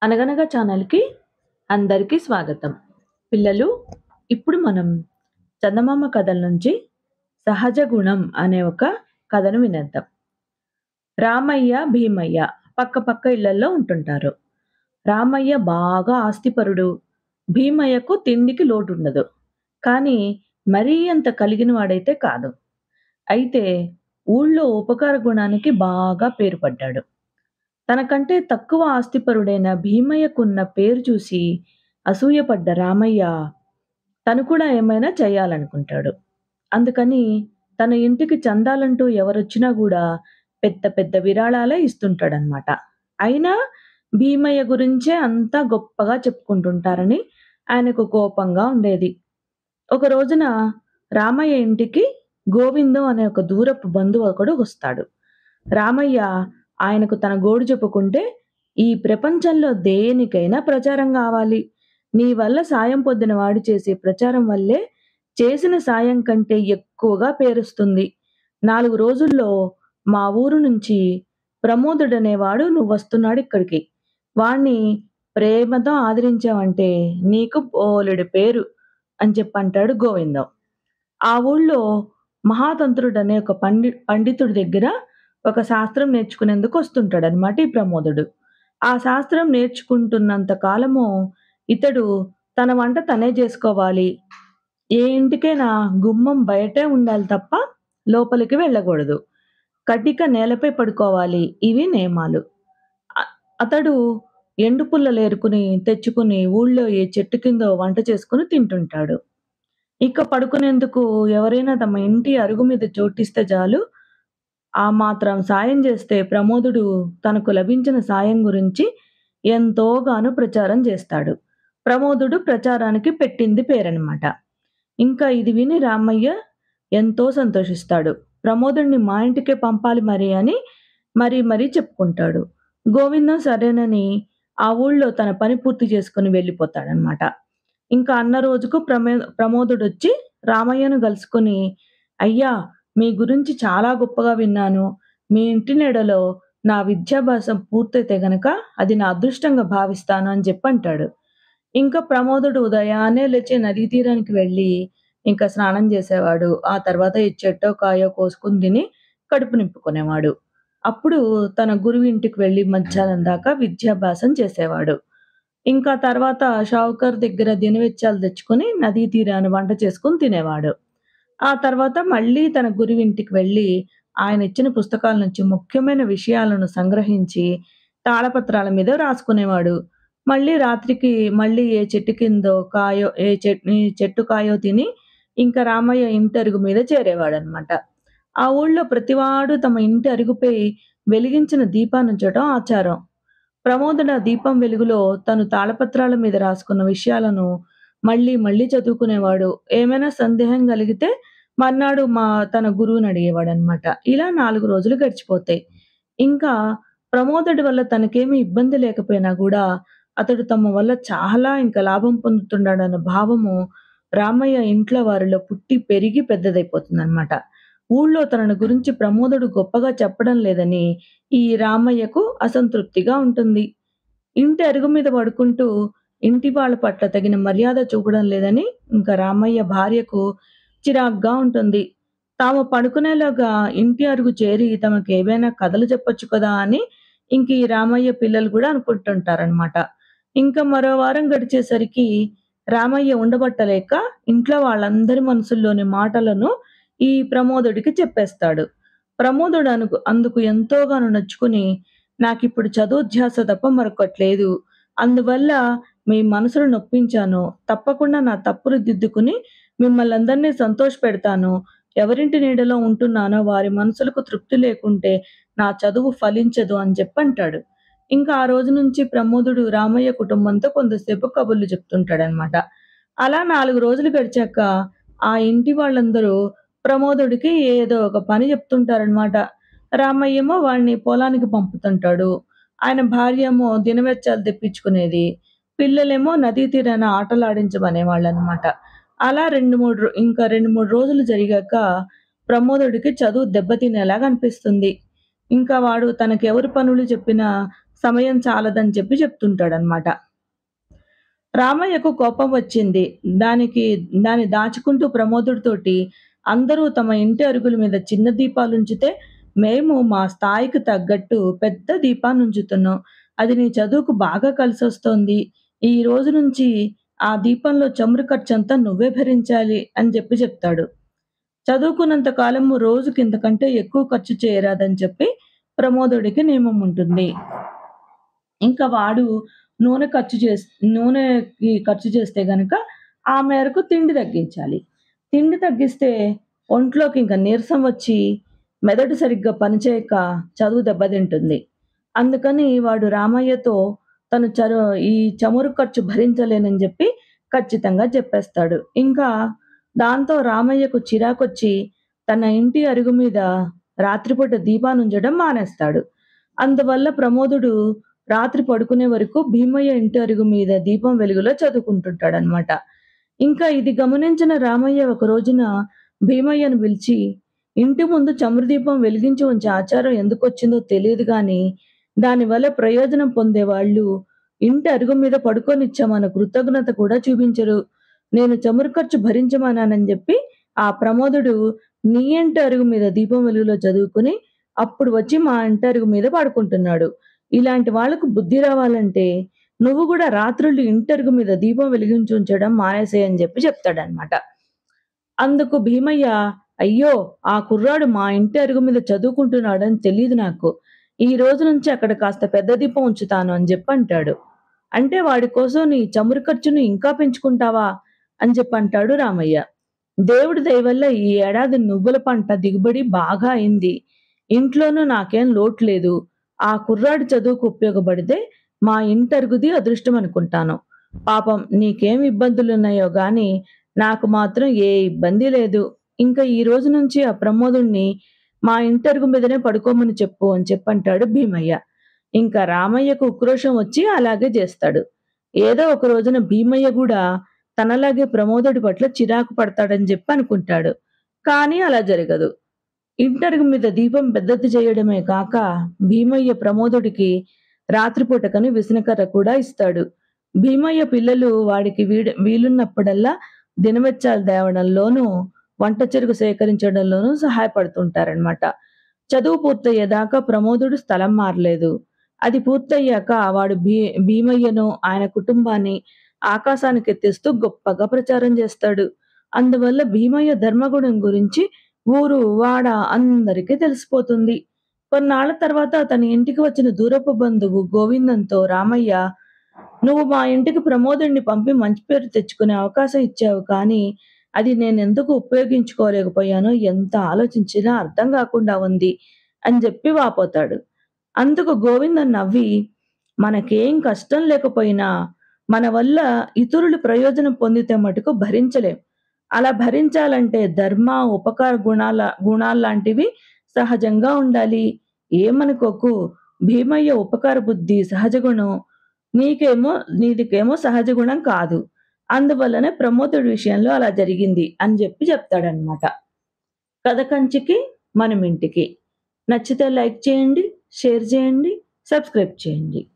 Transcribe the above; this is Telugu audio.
అనగనగా ఛానల్‌కి అందరికీ స్వాగతం. పిల్లలు, ఇప్పుడు మనం చందమామ కథల నుంచి 'సహజ గుణం' అనే ఒక కథను వినేద్దాం. రామయ్య, భీమయ్య పక్క ఇళ్లల్లో ఉంటుంటారు. రామయ్య బాగా ఆస్తిపరుడు. భీమయ్యకు తిండికి లోటుండదు. కానీ మరీ అంత కలిగిన వాడైతే కాదు. అయితే ఊళ్ళో ఉపకార గుణానికి బాగా పేరు పడ్డాడు. తనకంటే తక్కువ ఆస్తిపరుడైన భీమయ్యకున్న పేరు చూసి అసూయపడ్డ రామయ్య తను కూడా ఏమైనా చేయాలనుకుంటాడు. అందుకని తన ఇంటికి చందాలంటూ ఎవరొచ్చినా గూడా పెద్ద పెద్ద విరాళాలే ఇస్తుంటాడనమాట. అయినా భీమయ్య గురించే అంతా గొప్పగా చెప్పుకుంటుంటారని ఆయనకు కోపంగా ఉండేది. ఒక రోజున రామయ్య ఇంటికి గోవిందం అనే ఒక దూరపు బంధువు ఒకడు వస్తాడు. రామయ్య ఆయనకు తన గోడు చెప్పుకుంటే, "ఈ ప్రపంచంలో దేనికైనా ప్రచారం గావాలి. నీ వల్ల సాయం పొందిన వాడు చేసే ప్రచారం వల్లే చేసిన సాయం కంటే ఎక్కువగా పేరొస్తుంది. 4 రోజుల్లో మా ఊరు నుంచి ప్రమోదుడనేవాడు నువ్వొస్తున్నాడిక్కడికి. వాణ్ణి ప్రేమతో ఆదరించావంటే నీకు బోలెడు పేరు" అని చెప్పంటాడు గోవిందం. ఆ ఊళ్ళో మహాతంత్రుడనే ఒక పండితుడి దగ్గర ఒక శాస్త్రం నేర్చుకునేందుకు వస్తుంటాడనమాట ఈ ప్రమోదుడు. ఆ శాస్త్రం నేర్చుకుంటున్నంత కాలము ఇతడు తన వంట తనే జేసుకోవాలి. ఏ ఇంటికైనా గుమ్మం బయటే ఉండాలి తప్ప లోపలికి వెళ్ళకూడదు. కటిక నేలపై పడుకోవాలి. ఇవి నియమాలు. అ అతడు ఎండు పుల్లలేరుకుని తెచ్చుకుని ఊళ్ళో ఏ చెట్టు కిందో వంట చేసుకొని తింటుంటాడు. ఇక పడుకునేందుకు ఎవరైనా తమ ఇంటి అరుగు మీద చోటిస్తే చాలు, ఆ మాత్రం సాయం చేస్తే ప్రమోదుడు తనకు లభించిన సాయం గురించి ఎంతోగానో ప్రచారం చేస్తాడు. ప్రమోదుడు ప్రచారానికి పెట్టింది పేరనమాట. ఇంకా ఇది విని రామయ్య ఎంతో సంతోషిస్తాడు. ప్రమోదుడిని మా ఇంటికే పంపాలి మరి అని మరీ చెప్పుకుంటాడు. గోవిందం సరేనని ఆ ఊళ్ళో తన పని పూర్తి చేసుకొని వెళ్ళిపోతాడనమాట. ఇంకా అన్న రోజుకు ప్రమోదుడొచ్చి రామయ్యను గలుసుకొని, "అయ్యా! మీ గురించి చాలా గొప్పగా విన్నాను. మీ ఇంటి నీడలో నా విద్యాభ్యాసం పూర్తయితే గనక అది నా అదృష్టంగా భావిస్తాను" అని జెప్పంటాడు. ఇంకా ప్రమోదుడు ఉదయాన్నే లేచి నదీ తీరానికి వెళ్ళి, ఇంకా స్నానం జేసేవాడు. ఆ తర్వాత ఈ చెట్టో, కాయో కోసుకొని తిని కడుపు నింపుకునేవాడు. అప్పుడు తన గురువు ఇంటికి వెళ్లి మధ్యాహ్నం దాకా విద్యాభ్యాసం చేసేవాడు. ఇంకా తర్వాత షావుకారు దగ్గర దినవెచ్చాలు తెచ్చుకొని నదీ తీరాన వంట చేసుకొని తినేవాడు. ఆ తర్వాత మళ్ళీ తన గురువింటికి వెళ్ళి ఆయన ఇచ్చిన పుస్తకాల నుంచి ముఖ్యమైన విషయాలను సంగ్రహించి తాళపత్రాల మీద రాసుకునేవాడు. మళ్ళీ రాత్రికి మళ్ళీ ఏ చెట్టు కిందో కాయో ఏ చెట్టు కాయో తిని ఇంకా రామయ్య ఇంటరుగు మీద చేరేవాడనమాట. ఆ ఊళ్ళో ప్రతివాడు తమ ఇంటి అరుగుపై వెలిగించిన దీపానుంచటం ఆచారం. ప్రమోదుడు ఆ దీపం వెలుగులో తను తాళపత్రాల మీద రాసుకున్న విషయాలను మళ్ళీ చదువుకునేవాడు. ఏమైనా సందేహం కలిగితే మర్నాడు తన గురువుని అడిగేవాడనమాట. ఇలా 4 రోజులు గడిచిపోతాయి. ఇంకా ప్రమోదుడి వల్ల తనకేమి ఇబ్బంది లేకపోయినా గూడా అతడు తమ వల్ల చాలా ఇంకా లాభం పొందుతున్నాడన్న భావము రామయ్య ఇంట్లో వారిలో పుట్టి పెరిగి పెద్దదైపోతుందనమాట. ఊళ్ళో తనను గురించి ప్రమోదుడు గొప్పగా చెప్పడం లేదని ఈ రామయ్యకు అసంతృప్తిగా ఉంటుంది. ఇంటి అరుగు మీద పడుకుంటూ ఇంటి వాళ్ళ పట్ల తగిన మర్యాద చూపడం లేదని ఇంకా రామయ్య భార్యకు చిరాగ్గా ఉంటుంది. తాము పడుకునేలోగా ఇంటి అరుగు చేరి తమకేవైనా కథలు చెప్పొచ్చు కదా అని ఇంక ఈ రామయ్య పిల్లలు గూడా అనుకుంటుంటారనమాట. ఇంకా మరో వారం గడిచేసరికి రామయ్య ఉండబట్టలేక ఇంట్లో వాళ్ళందరి మనసుల్లోని మాటలను ఈ ప్రమోదుడికి చెప్పేస్తాడు. ప్రమోదుడు అందుకు ఎంతోగానో నొచ్చుకొని, "నాకిప్పుడు చదువు ధ్యాస తప్ప మరొకట్లేదు. అందువల్ల మీ మనసులు నొప్పించాను. తప్పకుండా నా తప్పులు దిద్దుకుని మిమ్మల్నందరినీ సంతోషపెడతాను. ఎవరింటి నీడలో ఉంటున్నానో వారి మనసులకు తృప్తి లేకుంటే నా చదువు ఫలించదు" అని చెప్పంటాడు. ఇంకా ఆ రోజు నుంచి ప్రమోదుడు రామయ్య కుటుంబంతో కొంతసేపు కబుర్లు చెప్తుంటాడనమాట. అలా 4 రోజులు గడిచాక ఆ ఇంటి వాళ్ళందరూ ప్రమోదుడికి ఏదో ఒక పని చెప్తుంటారనమాట. రామయ్యేమో వాడిని పొలానికి పంపుతుంటాడు. ఆయన భార్యేమో దినవెచ్చాలు తెప్పించుకునేది. పిల్లలేమో నదీ తీరాన ఆటలాడించమనేవాళ్ళనమాట. అలా 2, 3 రోజులు జరిగాక ప్రమోదుడికి చదువు దెబ్బతినేలాగా అనిపిస్తుంది. ఇంకా వాడు తనకెవరు పనులు చెప్పినా సమయం చాలదని చెప్పి చెప్తుంటాడనమాట. రామయ్యకు కోపం వచ్చింది. దాన్ని దాచుకుంటూ ప్రమోదుడితోటి అందరూ తమ ఇంటి అరుగుల మీద చిన్న దీపాలుంచితే, మేము మా స్థాయికి తగ్గట్టు పెద్ద దీపాన్నుంచుతున్నాం. అది నీ చదువుకు బాగా కలిసొస్తోంది. ఈ రోజు నుంచి ఆ దీపంలో చమురు ఖర్చంతా నువ్వే భరించాలి అని చెప్తాడు. చదువుకున్నంత కాలము రోజుకి ఇంతకంటే ఎక్కువ ఖర్చు చేయరాదని చెప్పి ప్రమోదుడికి నియమం ఉంటుంది. ఇంకా వాడు నూనె ఖర్చు చేస్ నూనెకి ఖర్చు చేస్తే గనక ఆ మేరకు తిండి తగ్గించాలి. తిండి తగ్గిస్తే ఒంట్లోకి ఇంక నీరసం వచ్చి మెదడు సరిగ్గా పనిచేయక చదువు దెబ్బతింటుంది. అందుకని వాడు రామయ్యతో తను ఈ చమురు ఖర్చు భరించలేనని జెప్పి ఖచ్చితంగా చెప్పేస్తాడు. ఇంకా దాంతో రామయ్యకు చిరాకొచ్చి తన ఇంటి అరుగు మీద రాత్రిపూట దీపాలుంచడం మానేస్తాడు. అందువల్ల ప్రమోదుడు రాత్రి పడుకునే వరకు భీమయ్య ఇంటి అరుగు మీద దీపం వెలుగులో చదువుకుంటుంటాడనమాట. ఇంకా ఇది గమనించిన రామయ్య ఒక రోజున భీమయ్యను పిలిచి, "ఇంటి ముందు చమురు దీపం వెలిగించి ఉంచే ఆచారం ఎందుకొచ్చిందో తెలీదు గానీ, దానివల్ల ప్రయోజనం పొందేవాళ్ళు ఇంటి అరుగు మీద పడుకోనిచ్చామన్న కృతజ్ఞత కూడా చూపించరు. నేను చమురు ఖర్చు భరించమన్నానని" చెప్పి ఆ ప్రమోదుడు నీ ఇంటి అరుగు మీద దీపం వెలుగులో చదువుకుని, అప్పుడు వచ్చి మా ఇంటి అరుగు మీద పడుకుంటున్నాడు. ఇలాంటి వాళ్ళకు బుద్ధి రావాలంటే నువ్వు గూడా రాత్రుళ్ళు ఇంటరుగు మీద దీపం వెలిగించి ఉంచడం మానేసేయ్ అని చెప్తాడనమాట. అందుకు భీమయ్య, "అయ్యో! ఆ కుర్రాడు మా ఇంటి అరుగు మీద చదువుకుంటున్నాడని తెలీదు నాకు. ఈ రోజు నుంచి అక్కడ కాస్త పెద్ద దీపం ఉంచుతాను" అని అంటాడు. "అంటే వాడి కోసం నీ చమురు ఖర్చుని ఇంకా పెంచుకుంటావా?" అని అంటాడు రామయ్య. "దేవుడి దయ వల్ల ఈ ఏడాది నువ్వుల పంట దిగుబడి బాగా అయింది. ఇంట్లోనూ నాకేం లోటు లేదు. ఆ కుర్రాడి చదువుకు ఉపయోగపడితే మా ఇంటరుగుది అదృష్టం అనుకుంటాను. పాపం నీకేం ఇబ్బందులున్నాయో గానీ నాకు మాత్రం ఏ ఇబ్బంది లేదు. ఇంక ఈ రోజు నుంచి ఆ ప్రమోదుడిని మా ఇంటరుగు మీదనే పడుకోమని చెప్పు" అని అంటాడు భీమయ్య. ఇంకా రామయ్యకు ఉక్రోషం వచ్చి అలాగే చేస్తాడు. ఏదో ఒక రోజున భీమయ్య గూడా తనలాగే ప్రమోదుడి పట్ల చిరాకు పడతాడని అనుకుంటాడు. కానీ అలా జరగదు. ఇంటరుగు మీద దీపం పెద్దది చేయడమే కాక భీమయ్య ప్రమోదుడికి రాత్రిపూటకని విసనకర్ర కూడా ఇస్తాడు. భీమయ్య పిల్లలు వాడికి వీలున్నప్పుడల్లా దినవెచ్చాలు తేవడంలోనూ, వంట చెరుకు సేకరించడంలోనూ సహాయపడుతుంటారనమాట. చదువు పూర్తయ్యేదాకా ప్రమోదుడు స్థలం మారలేదు. అది పూర్తయ్యాక వాడు భీమయ్యను, ఆయన కుటుంబాన్ని ఆకాశానికెత్తేస్తూ గొప్పగా ప్రచారం చేస్తాడు. అందువల్ల భీమయ్య ధర్మగుణం గురించి ఊరు, వాడ అందరికీ తెలిసిపోతుంది. కొన్నాళ్ల తర్వాత తన ఇంటికి వచ్చిన దూరపు బంధువు గోవిందంతో రామయ్య, "నువ్వు మా ఇంటికి ప్రమోదుడిని పంపి మంచి పేరు తెచ్చుకునే అవకాశం ఇచ్చావు కానీ, అది నేనెందుకు ఉపయోగించుకోలేకపోయానో ఎంత ఆలోచించినా అర్థం కాకుండా ఉంది" అని వాపోతాడు. అందుకు గోవిందం నవ్వి, "మనకేం కష్టం లేకపోయినా మన వల్ల ఇతరులు ప్రయోజనం పొందితే మటుకు భరించలేం. అలా భరించాలంటే ధర్మ, ఉపకార గుణాల్లాంటివి సహజంగా ఉండాలి. ఏమనుకోకు, భీమయ్య ఉపకార బుద్ధి సహజ గుణం. నీదికేమో సహజ గుణం కాదు. అందువల్లనే ప్రమోదుడి విషయంలో అలా జరిగింది" అని చెప్తాడనమాట. కథ కంచికి మనమింటికి. నచ్చితే లైక్ చేయండి, షేర్ చేయండి, సబ్స్క్రైబ్ చేయండి.